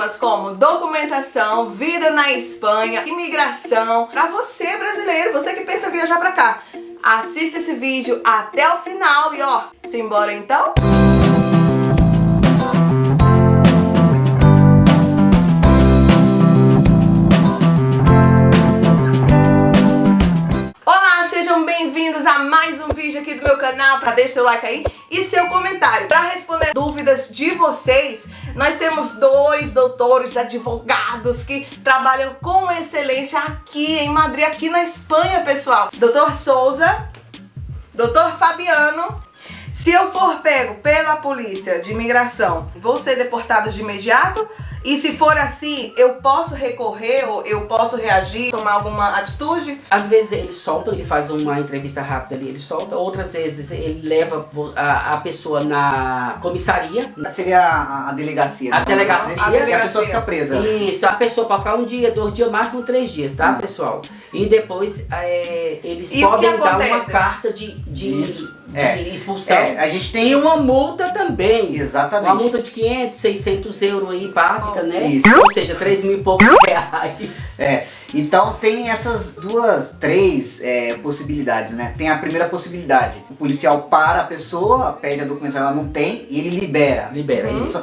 temas como documentação, vida na Espanha, imigração, para você brasileiro, você que pensa em viajar para cá. Assista esse vídeo até o final e ó, simbora então? Bem-vindos a mais um vídeo aqui do meu canal. Deixa seu like aí e seu comentário. Para responder dúvidas de vocês, nós temos dois doutores advogados que trabalham com excelência aqui em Madrid, aqui na Espanha, pessoal. Doutor Souza, doutor Fabiano. Se eu for pego pela polícia de imigração, vou ser deportado de imediato? E se for assim, eu posso recorrer ou eu posso reagir, tomar alguma atitude? Às vezes ele solta, ele faz uma entrevista rápida ali, ele solta. Outras vezes ele leva a pessoa na comissaria. Seria a delegacia. A delegacia. E a pessoa fica presa. Isso, a pessoa pode ficar 1 dia, 2 dias, máximo 3 dias, tá, pessoal? E depois eles podem dar uma carta de expulsão. A gente tem uma multa também. Exatamente. Uma multa de 500, 600 euros aí, básica, né? Isso. Ou seja, 3.000 e poucos reais. Então tem essas três possibilidades, né? Tem a primeira possibilidade. O policial para a pessoa, pede a documentação, ela não tem, e ele libera. Libera, isso.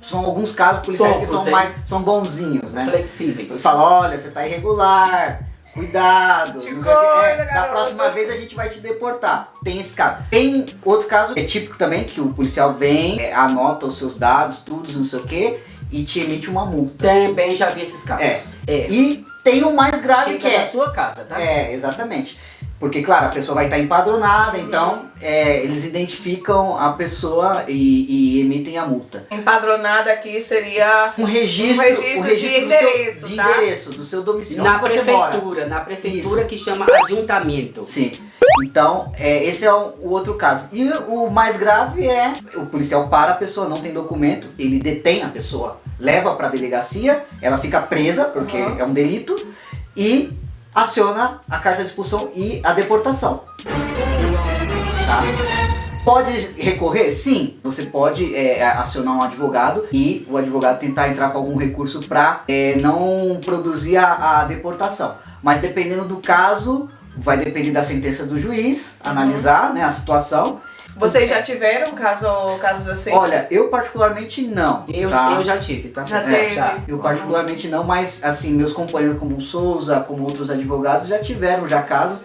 São alguns casos policiais Poucos, que são bonzinhos, né? Flexíveis. Fala, olha, você tá irregular. Cuidado, não sei o que. Da próxima vez a gente vai te deportar. Tem esse caso. Tem outro caso, é típico também, que o policial vem, anota os seus dados, tudo, não sei o que, e te emite uma multa. Também já vi esses casos. E tem o mais grave chega que é... na sua casa, tá? Exatamente. Porque, claro, a pessoa vai estar empadronada, então eles identificam a pessoa e emitem a multa. Empadronada aqui seria um registro de endereço, endereço do seu domicílio. Na prefeitura que chama adiuntamento. Sim. Então, esse é o outro caso. E o mais grave é o policial para a pessoa, não tem documento, ele detém a pessoa, leva para a delegacia, ela fica presa, porque é um delito, e aciona a carta de expulsão e a deportação. Tá? Pode recorrer? Sim, você pode acionar um advogado e o advogado tentar entrar com algum recurso para não produzir a deportação. Mas dependendo do caso, vai depender da sentença do juiz, analisar, né, a situação. Vocês já tiveram casos assim? Olha, eu particularmente não. Eu já tive, tá? Já teve? Eu particularmente não, mas assim, meus companheiros como o Souza, como outros advogados já tiveram casos.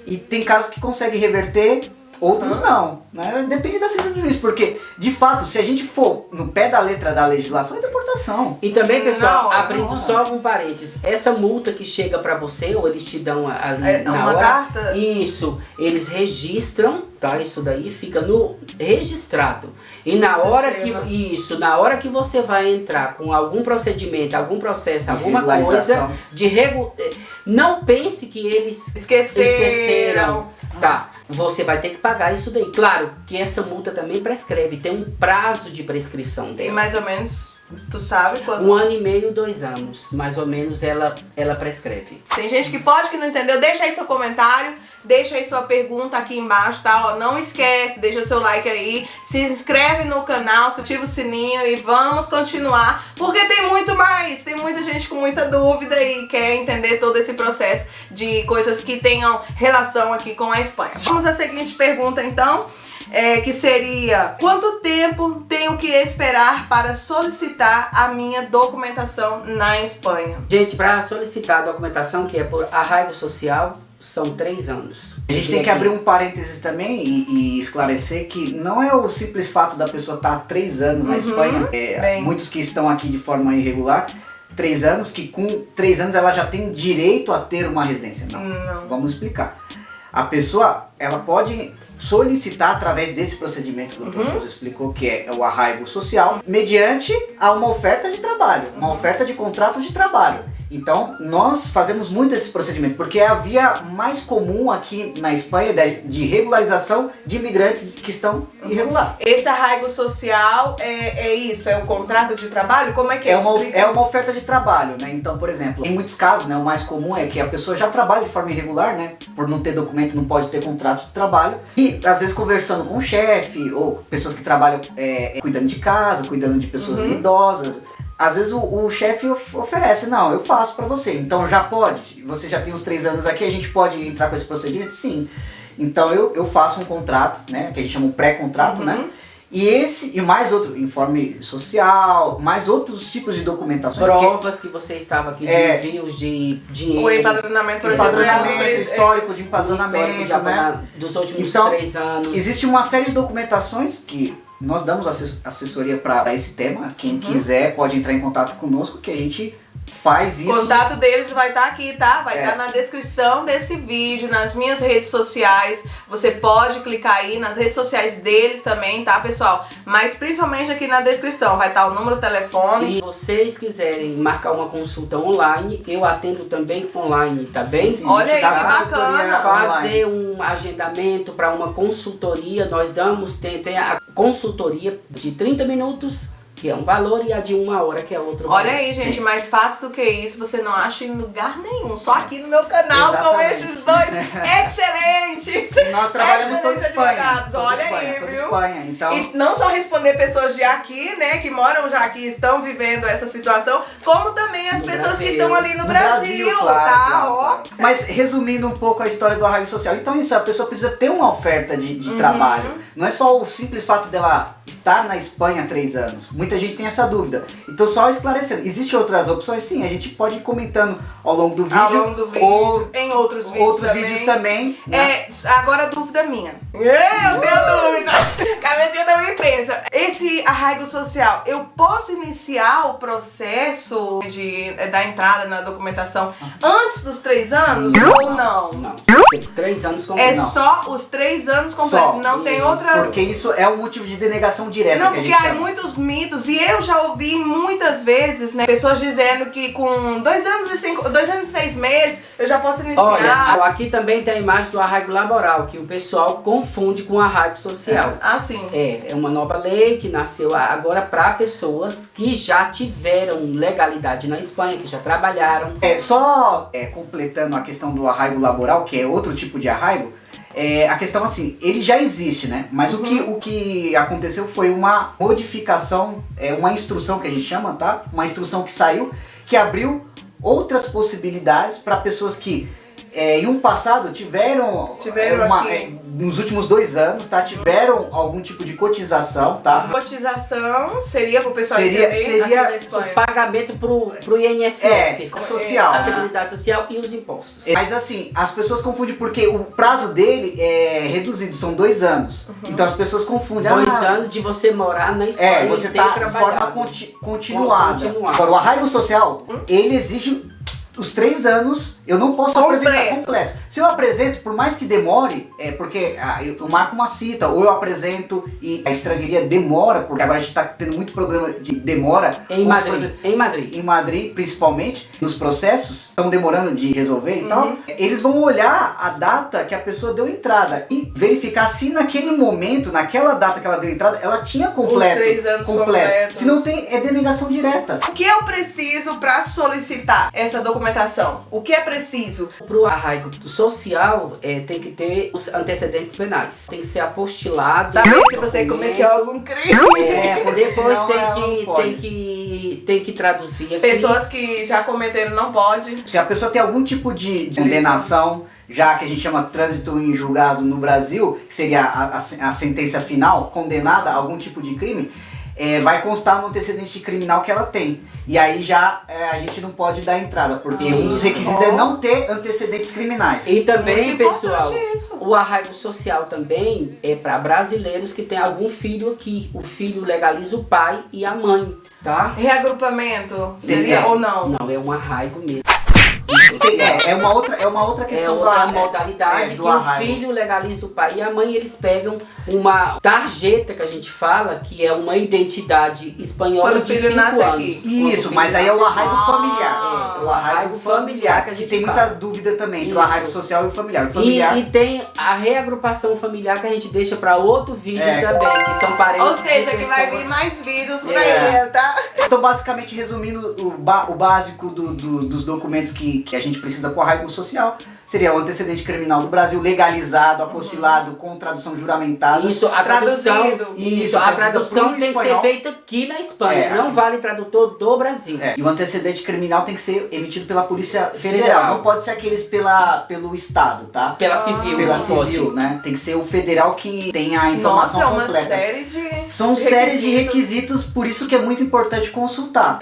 E tem casos que conseguem reverter, outros não, né? Depende da sentença do juiz, porque de fato, se a gente for no pé da letra da legislação, é deportação. E também, pessoal, abrindo só um parênteses, essa multa que chega pra você, ou eles te dão ali na hora, carta? Isso, eles registram, tá? Isso daí fica no registrado. E na hora que você vai entrar com algum procedimento, algum processo, alguma coisa não pense que eles esqueceram. Tá, você vai ter que pagar isso daí. Claro que essa multa também prescreve, tem um prazo de prescrição dela. E mais ou menos, tu sabe quando? 1 ano e meio, 2 anos, mais ou menos ela prescreve. Tem gente que pode, que não entendeu, deixa aí seu comentário, deixa aí sua pergunta aqui embaixo, tá? Não esquece, deixa seu like aí, se inscreve no canal, ativa o sininho e vamos continuar, porque tem muito mais, tem muita gente com muita dúvida e quer entender todo esse processo de coisas que tenham relação aqui com a Espanha. Vamos à seguinte pergunta então, que seria: quanto tempo tenho que esperar para solicitar a minha documentação na Espanha? Gente, para solicitar a documentação, que é por arraigo social, são 3 anos. A gente tem que abrir um parênteses também e esclarecer que não é o simples fato da pessoa estar há 3 anos na Espanha, muitos que estão aqui de forma irregular, 3 anos, que com 3 anos ela já tem direito a ter uma residência. Não. Vamos explicar. A pessoa, ela pode solicitar através desse procedimento que o doutor Souza explicou, que é o arraigo social, mediante a uma oferta de trabalho, uma oferta de contrato de trabalho. Então, nós fazemos muito esse procedimento, porque é a via mais comum aqui na Espanha de regularização de imigrantes que estão irregular. Esse arraigo social é isso? É o contrato de trabalho? Como é que é? É uma oferta de trabalho, né? Então, por exemplo, em muitos casos, né, o mais comum é que a pessoa já trabalha de forma irregular, né? Por não ter documento, não pode ter contrato de trabalho. E, às vezes, conversando com o chefe, ou pessoas que trabalham cuidando de casa, cuidando de pessoas idosas, às vezes o chefe oferece, não, eu faço pra você, então já pode, você já tem os 3 anos aqui, a gente pode entrar com esse procedimento? Sim. Então eu faço um contrato, né, que a gente chama um pré-contrato, né? E mais outro, informe social, mais outros tipos de documentações. Provas que você estava aqui de envios de dinheiro. O empadronamento, por exemplo. Histórico de empadronamento, né? Dos últimos então, 3 anos. Existe uma série de documentações que nós damos assessoria para esse tema. Quem quiser pode entrar em contato conosco que a gente faz isso. O contato deles vai estar aqui, tá? Vai estar na descrição desse vídeo, nas minhas redes sociais. Você pode clicar aí nas redes sociais deles também, tá, pessoal? Mas principalmente aqui na descrição vai estar o número do telefone. Se vocês quiserem marcar uma consulta online, eu atendo também online, tá bem? Sim, olha aí, que bacana. Fazer um agendamento para uma consultoria, nós damos, tem a consultoria de 30 minutos, que é um valor, e a de 1 hora, que é outro valor. Olha aí, gente, Sim. mais fácil do que isso você não acha em lugar nenhum. Só aqui no meu canal. Exatamente. Com esses dois excelentes. Nós trabalhamos toda Espanha. Olha aí, viu? Espanha, então... E não só responder pessoas de aqui, né, que moram já aqui, estão vivendo essa situação, como também as pessoas que estão ali no Brasil, claro, tá? claro. Ó. Mas resumindo um pouco a história do arraigo social, então isso, a pessoa precisa ter uma oferta de trabalho. Não é só o simples fato dela estar na Espanha há 3 anos. Muita gente tem essa dúvida. Então só esclarecendo, existem outras opções? Sim, a gente pode ir comentando ao longo do vídeo. Ao longo do vídeo, ou em outros vídeos também. Né? Agora a dúvida minha. Eu tenho dúvida. Cabecinha também pensa. Esse arraigo social, eu posso iniciar o processo da entrada na documentação antes dos 3 anos ou não? Não. 3 anos completos. É só os 3 anos completos. Não tem outra... Porque isso é um motivo de denegação direta. Não, que porque há muitos mitos. E eu já ouvi muitas vezes, né, pessoas dizendo que com 2 anos e 6 meses eu já posso iniciar. Olha, aqui também tem a imagem do arraigo laboral, que o pessoal confunde com o arraigo social. Ah, sim. É uma nova lei que nasceu agora para pessoas que já tiveram legalidade na Espanha, que já trabalharam. Só completando a questão do arraigo laboral, que é outro tipo de arraigo, a questão assim, ele já existe, né? Mas o que aconteceu foi uma modificação, uma instrução que a gente chama, tá? Uma instrução que saiu, que abriu outras possibilidades para pessoas que em um passado tiveram nos últimos 2 anos, tá? Tiveram algum tipo de cotização, tá? Cotização seria pro pessoal seria o pagamento pro INSS, social, a Seguridade Social e os impostos. Mas assim, as pessoas confundem porque o prazo dele é reduzido, são 2 anos. Então as pessoas confundem. 2 anos de você morar na Espanha e você ter tá de trabalhado. forma continuada. Agora, o arraigo social, ele exige os 3 anos, eu não posso apresentar completo. Se eu apresento, por mais que demore, porque eu marco uma cita, ou eu apresento e a estrangeria demora, porque agora a gente está tendo muito problema de demora. Em Madrid. Em Madrid, principalmente, nos processos, estão demorando de resolver e tal. Eles vão olhar a data que a pessoa deu entrada e verificar se naquele momento, naquela data que ela deu entrada, ela tinha completo. Os 3 anos completos. Se não tem, é denegação direta. O que eu preciso para solicitar essa documentação? O que é preciso? Pro arraigo social, tem que ter os antecedentes penais. Tem que ser apostilado. Saber se você cometeu algum crime. Depois tem que traduzir aqui. Pessoas que já cometeram não pode. Se a pessoa tem algum tipo de condenação, já que a gente chama trânsito em julgado no Brasil, que seria a sentença final, condenada a algum tipo de crime, vai constar no antecedente criminal que ela tem. E aí já a gente não pode dar entrada, porque um dos requisitos é não ter antecedentes criminais. E também, pessoal, o arraigo social também é para brasileiros que tem algum filho aqui. O filho legaliza o pai e a mãe, tá? Reagrupamento seria ou não? Não, é um arraigo mesmo. É uma outra questão outra modalidade que o filho legaliza o pai e a mãe. Eles pegam uma tarjeta que a gente fala, que é uma identidade espanhola de 5 anos. Isso, mas aí é o arraigo familiar. O arraigo familiar que a gente tem muita dúvida também entre o arraigo social e o familiar. E tem a reagrupação familiar que a gente deixa para outro vídeo também, que são parentes. Ou seja, que vai vir mais vídeos por aí, tá? Então, basicamente, resumindo o básico dos documentos que a gente precisa pro arraigo social, seria o antecedente criminal do Brasil, legalizado, apostilado, com tradução juramentada. Isso, a tradução, a tradução tem que ser feita aqui na Espanha, não vale tradutor do Brasil. E o antecedente criminal tem que ser emitido pela Polícia Federal, não pode ser aqueles pelo Estado, tá? Pela civil, pela civil, né? Tem que ser o federal que tem a informação completa. São série de requisitos, por isso que é muito importante consultar.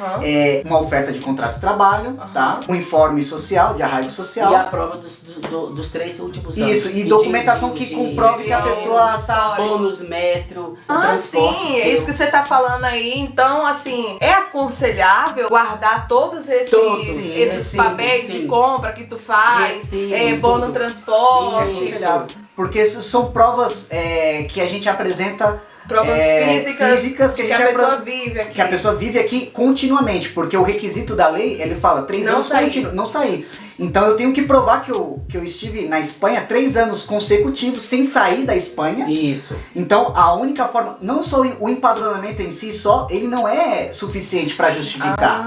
Uma oferta de contrato de trabalho, tá? Um informe social, de arraigo social. E a prova dos 3 últimos anos. Isso, e documentação que comprove que a pessoa está... Bônus, metro, transporte. Sim, é isso que você tá falando aí. Então, assim, é aconselhável guardar todos esses papéis de compra que tu faz, bônus transporte. Porque são provas que a gente apresenta. Provas físicas que a pessoa vive aqui. Que a pessoa vive aqui continuamente, porque o requisito da lei, ele fala 3 anos contínuos, não sair. Então eu tenho que provar que eu estive na Espanha 3 anos consecutivos sem sair da Espanha. Isso. Então a única forma, não só o empadronamento em si só, ele não é suficiente para justificar.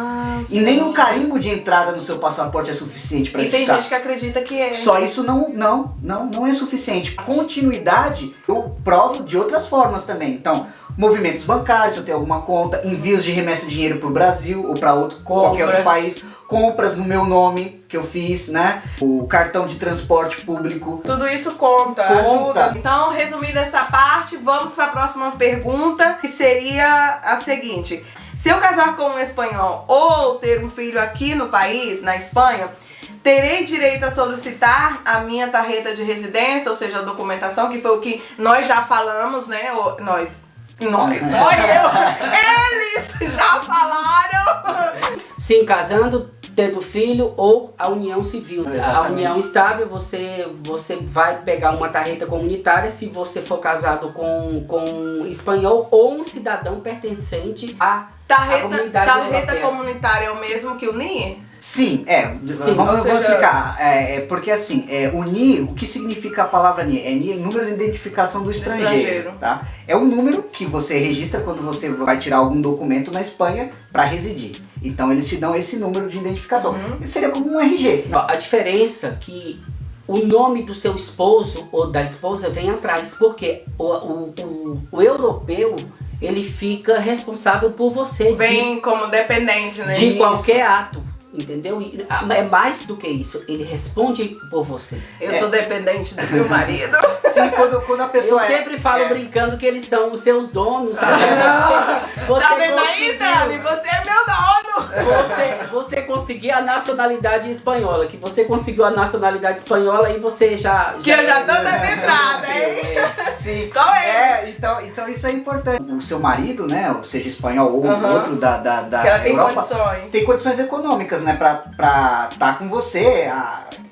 E nem o carimbo de entrada no seu passaporte é suficiente para justificar. E tem gente que acredita que é. Só isso não é suficiente. A continuidade eu provo de outras formas também. Então, movimentos bancários, se eu tenho alguma conta, envios de remessa de dinheiro para o Brasil ou para qualquer outro país, compras no meu nome que eu fiz, né? O cartão de transporte público. Tudo isso conta. Ajuda. Então, resumindo essa parte, vamos para a próxima pergunta, que seria a seguinte: se eu casar com um espanhol ou ter um filho aqui no país, na Espanha, terei direito a solicitar a minha tarjeta de residência, ou seja, a documentação, que foi o que nós já falamos, né? Eles já falaram. Sim, casando, tendo filho ou a união civil. Exatamente. A união estável, você vai pegar uma tarjeta comunitária se você for casado com um espanhol ou um cidadão pertencente à comunidade europeia. Tarjeta comunitária é o mesmo que o NIE? Sim, vamos explicar. Porque assim, o NIE, o que significa a palavra NIE? NIE é número de identificação do estrangeiro. Tá? É um número que você registra quando você vai tirar algum documento na Espanha para residir. Então eles te dão esse número de identificação. Seria como um RG. A diferença é que o nome do seu esposo ou da esposa vem atrás, porque o europeu, ele fica responsável por você. Bem como dependente, né? De qualquer ato. Entendeu? E é mais do que isso, ele responde por você. Eu sou dependente do meu marido. Sim, quando a pessoa eu sempre falo brincando que eles são os seus donos, sabe? Você tá vendo aí, Dani? Você é meu dono. Você conseguiu a nacionalidade espanhola, que você conseguiu a nacionalidade espanhola e você já eu já tô na entrada, hein? Sim. Qual é? Então isso é importante. O seu marido, né, seja espanhol ou outro da que ela tem Europa, condições. Tem condições econômicas, né, pra estar com você,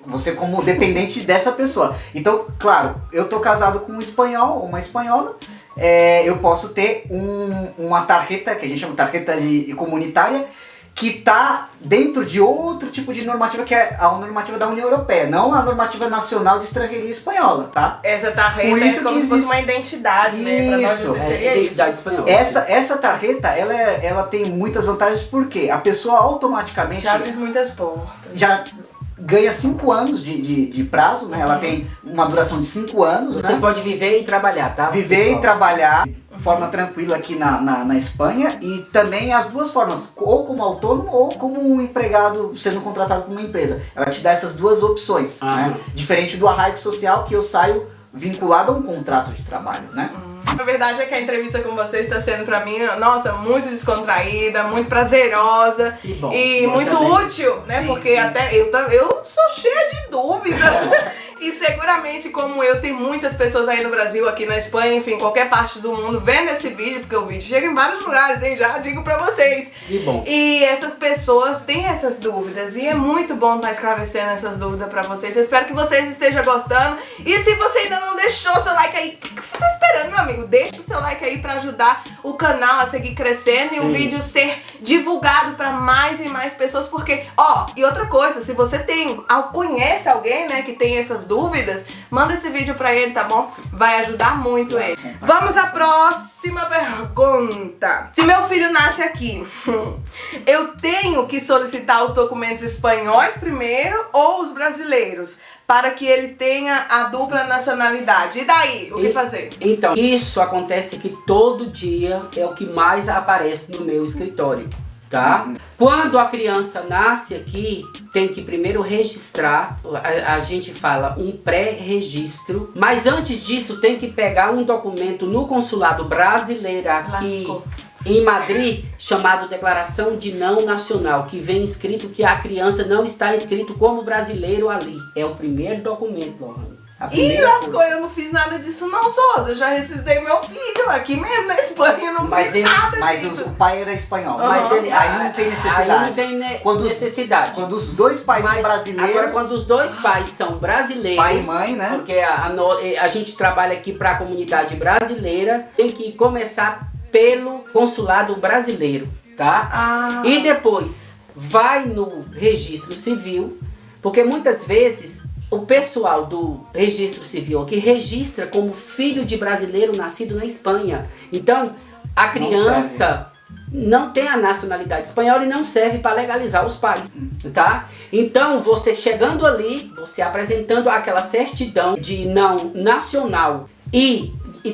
você como dependente dessa pessoa. Então, claro, eu tô casado com um espanhol, uma espanhola, eu posso ter uma tarjeta, que a gente chama de tarjeta comunitária, que está dentro de outro tipo de normativa, que é a normativa da União Europeia, não a normativa nacional de estrangeria espanhola, tá? Essa tarjeta é como se fosse uma identidade, né? Pra nós seria identidade espanhola. Essa tarjeta, ela tem muitas vantagens, porque a pessoa automaticamente... Já abre muitas portas. Já ganha 5 anos de prazo, né? Ela tem uma duração de 5 anos, Você pode viver e trabalhar, tá? Viver e trabalhar de forma tranquila aqui na Espanha, e também as duas formas, ou como autônomo ou como um empregado sendo contratado por uma empresa. Ela te dá essas duas opções, né? Diferente do arraigo social, que eu saio vinculado a um contrato de trabalho, né? A verdade é que a entrevista com você está sendo pra mim, nossa, muito descontraída, muito prazerosa e muito útil, né? Sim, porque até eu sou cheia de dúvidas. E seguramente, como eu, tem muitas pessoas aí no Brasil, aqui na Espanha, enfim, qualquer parte do mundo, vendo esse vídeo, porque o vídeo chega em vários lugares, hein? Já digo pra vocês. Que bom. E essas pessoas têm essas dúvidas, e é muito bom estar esclarecendo essas dúvidas pra vocês. Eu espero que vocês estejam gostando. E se você ainda não deixou seu like aí, o que você tá esperando, meu amigo? Deixa o seu like aí pra ajudar o canal a seguir crescendo e o vídeo ser divulgado pra mais e mais pessoas, porque, e outra coisa, se você conhece alguém, né, que tem essas dúvidas, manda esse vídeo pra ele, tá bom? Vai ajudar muito ele. Vamos à próxima pergunta. Se meu filho nasce aqui, eu tenho que solicitar os documentos espanhóis primeiro ou os brasileiros? para que ele tenha a dupla nacionalidade. E daí, o que fazer? Então, isso acontece que todo dia é o que mais aparece no meu escritório, tá? Quando a criança nasce aqui, tem que primeiro registrar, a gente fala um pré-registro, mas antes disso tem que pegar um documento no consulado brasileiro aqui em Madrid, chamado Declaração de Não Nacional, que vem escrito que a criança não está inscrito como brasileiro ali. É o primeiro documento, Lohane. Ih, lascou, eu não fiz nada disso não, Souza. Eu já registrei meu filho aqui mesmo na Espanha, eu não fiz nada disso. O pai era espanhol. Mas ele, aí não tem necessidade. Aí não tem necessidade. Quando os dois pais são brasileiros... Agora, quando os dois pais são brasileiros... Pai e mãe, né? Porque a gente trabalha aqui para a comunidade brasileira, tem que começar pelo consulado brasileiro, tá? E depois vai no registro civil, porque muitas vezes o pessoal do registro civil aqui registra como filho de brasileiro nascido na Espanha. Então, a criança não tem a nacionalidade espanhola e não serve para legalizar os pais, tá? Então, você chegando ali, você apresentando aquela certidão de não nacional e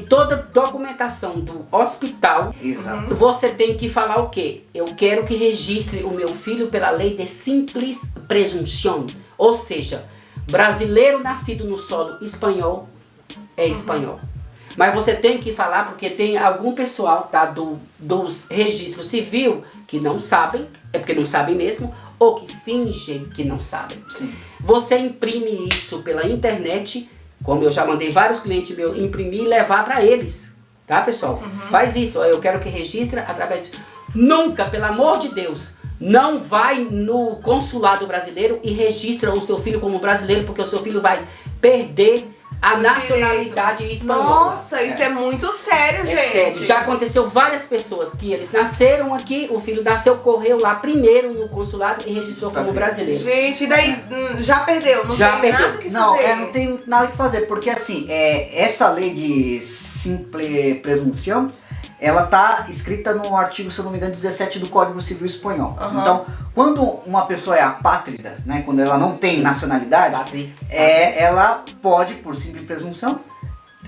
toda documentação do hospital, você tem que falar o quê? Eu quero que registre o meu filho pela lei de simples presunção, ou seja, brasileiro nascido no solo espanhol é espanhol. Mas você tem que falar porque tem algum pessoal, tá, dos registros civil que não sabem, é porque não sabem mesmo, ou que fingem que não sabem. Sim. Você imprime isso pela internet, como eu já mandei vários clientes meus imprimir e levar para eles, tá, pessoal? Faz isso, eu quero que registre através disso. Nunca, pelo amor de Deus, não vai no consulado brasileiro e registra o seu filho como brasileiro, porque o seu filho vai perder a nacionalidade espanhola. Nossa, isso é muito sério, gente. Sério. Já aconteceu várias pessoas que eles nasceram aqui, o filho nasceu, correu lá primeiro no consulado e registrou como brasileiro. Gente, e daí já perdeu, não já tem perdeu. nada que fazer. Não tem nada que fazer, porque assim, essa lei de simple presunção, ela tá escrita no artigo, se eu não me engano, 17 do Código Civil Espanhol. Então, quando uma pessoa é apátrida, né, quando ela não tem nacionalidade, ela pode, por simples presunção,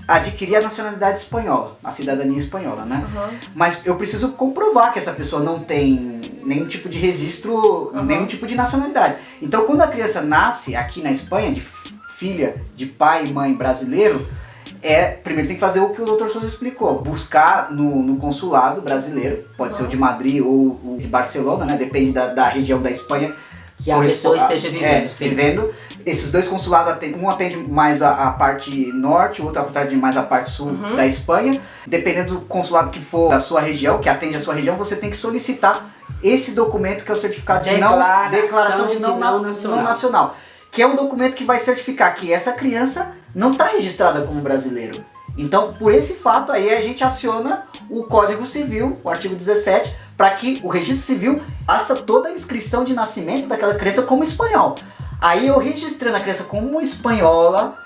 adquirir a nacionalidade espanhola, a cidadania espanhola, né? Mas eu preciso comprovar que essa pessoa não tem nenhum tipo de registro, nenhum tipo de nacionalidade. Então, quando a criança nasce aqui na Espanha, de filha de pai e mãe brasileiro, primeiro tem que fazer o que o Dr. Souza explicou, buscar no consulado brasileiro, pode ser o de Madrid ou o de Barcelona, né? Depende da região da Espanha que a pessoa esteja vivendo. Vivendo. Esses dois consulados, um atende mais a parte norte, o outro atende mais a parte sul da Espanha. Dependendo do consulado que for da sua região, que atende a sua região, você tem que solicitar esse documento que é o certificado de declaração de não nacional. Que é um documento que vai certificar que essa criança não está registrada como brasileiro. Então, por esse fato aí, a gente aciona o Código Civil, o artigo 17, para que o registro civil faça toda a inscrição de nascimento daquela criança como espanhol. Aí eu registrando a criança como espanhola,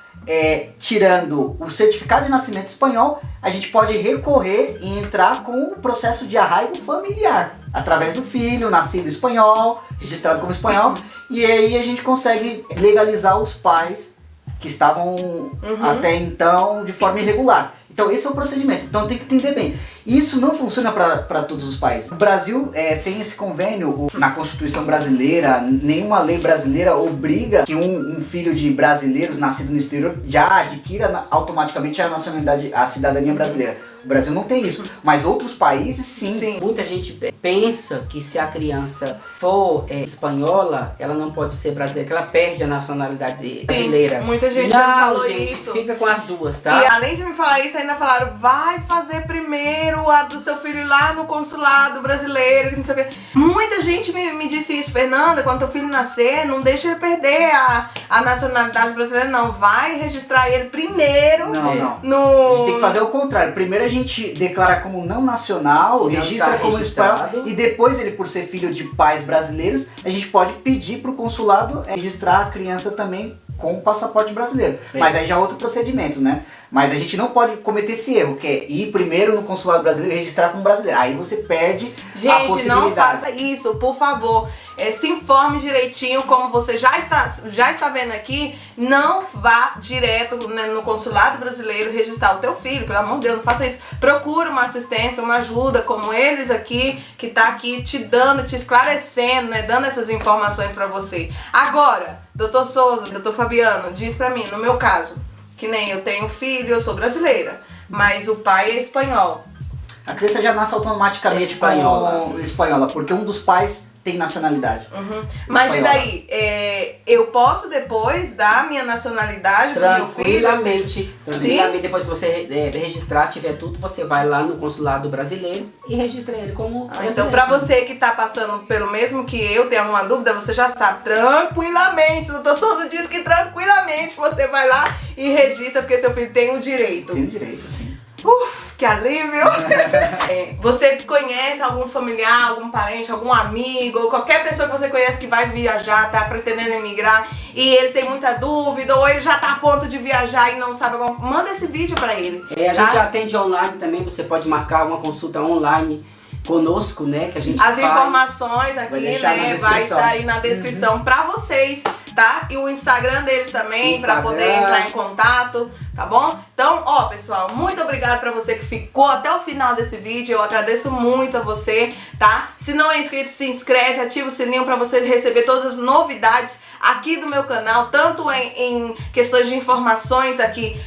tirando o certificado de nascimento espanhol, a gente pode recorrer e entrar com o processo de arraigo familiar, através do filho, nascido espanhol, registrado como espanhol, e aí a gente consegue legalizar os pais que estavam até então de forma irregular. Então esse é o procedimento, então tem que entender bem. Isso não funciona para todos os países. O Brasil tem esse convênio na Constituição brasileira, nenhuma lei brasileira obriga que um filho de brasileiros nascido no exterior já adquira automaticamente a nacionalidade, a cidadania brasileira. O Brasil não tem isso, mas outros países sim. Muita gente pensa que se a criança for espanhola, ela não pode ser brasileira, que ela perde a nacionalidade brasileira. Muita gente já falou gente, isso. Fica com as duas, tá? E além de me falar isso, ainda falaram, vai fazer primeiro a do seu filho lá no consulado brasileiro, que não sei o quê. Muita gente me disse isso, Fernanda, quando teu filho nascer, não deixa ele perder a nacionalidade brasileira, não. Vai registrar ele primeiro. Não. A gente tem que fazer o contrário. Primeiro a gente declara como não nacional, registra como espanhol, e depois ele, por ser filho de pais brasileiros, a gente pode pedir para o consulado registrar a criança também com o passaporte brasileiro. Mas aí já é outro procedimento, né? Mas a gente não pode cometer esse erro, que é ir primeiro no consulado brasileiro e registrar como brasileiro. Aí você perde a possibilidade. Gente, não faça isso, por favor. Se informe direitinho, como você já está vendo aqui. Não vá direto, né, no consulado brasileiro registrar o teu filho. Pelo amor de Deus, não faça isso. Procure uma assistência, uma ajuda, como eles aqui, que tá aqui te dando, te esclarecendo, né, dando essas informações pra você. Agora, doutor Souza, doutor Fabiano, diz pra mim, no meu caso, que nem eu tenho filho, eu sou brasileira, mas o pai é espanhol. A criança já nasce automaticamente espanhola, porque um dos pais tem nacionalidade. Mas espanhola. E daí, eu posso depois dar minha nacionalidade pro meu filho? Tranquilamente. Depois que você registrar, tiver tudo, você vai lá no consulado brasileiro e registra ele como brasileiro. Então, pra você que tá passando pelo mesmo que eu, tem alguma dúvida, você já sabe, tranquilamente, o doutor Souza diz que tranquilamente você vai lá e registra, porque seu filho tem o direito. Tem o direito, sim. Que alívio! Você conhece algum familiar, algum parente, algum amigo, ou qualquer pessoa que você conhece que vai viajar, tá pretendendo emigrar e ele tem muita dúvida, ou ele já tá a ponto de viajar e não sabe como... Manda esse vídeo pra ele. A gente atende online também, você pode marcar uma consulta online conosco, né? Que a gente As informações aqui, né, vai estar aí na descrição pra vocês, tá? E o Instagram deles também, pra poder entrar em contato, tá bom? Então, ó, pessoal, muito obrigada pra você que ficou até o final desse vídeo. Eu agradeço muito a você, tá? Se não é inscrito, se inscreve, ativa o sininho pra você receber todas as novidades aqui do meu canal, tanto em questões de informações aqui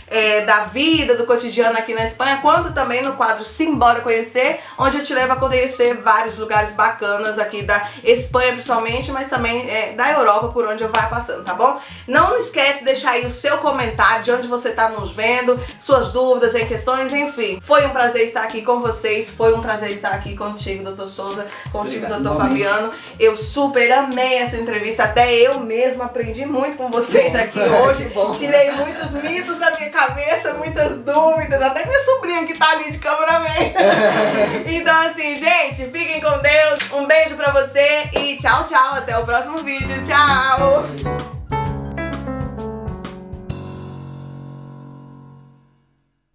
da vida, do cotidiano aqui na Espanha, quanto também no quadro Simbora Conhecer, onde eu te levo a conhecer vários lugares bacanas aqui da Espanha principalmente, mas também da Europa, por onde eu vou passando, tá bom? Não esquece de deixar aí o seu comentário de onde você tá nos vendo, suas dúvidas em questões, enfim. Foi um prazer estar aqui com vocês, foi um prazer estar aqui contigo, doutor Souza, contigo, doutor Fabiano. Eu super amei essa entrevista, até eu mesma aprendi muito com vocês aqui hoje. Tirei muitos mitos da minha cabeça, muitas dúvidas, até minha sobrinha que tá ali de cameraman. Então assim, gente, fiquem com Deus, um beijo pra você e tchau, tchau, até o próximo vídeo, tchau!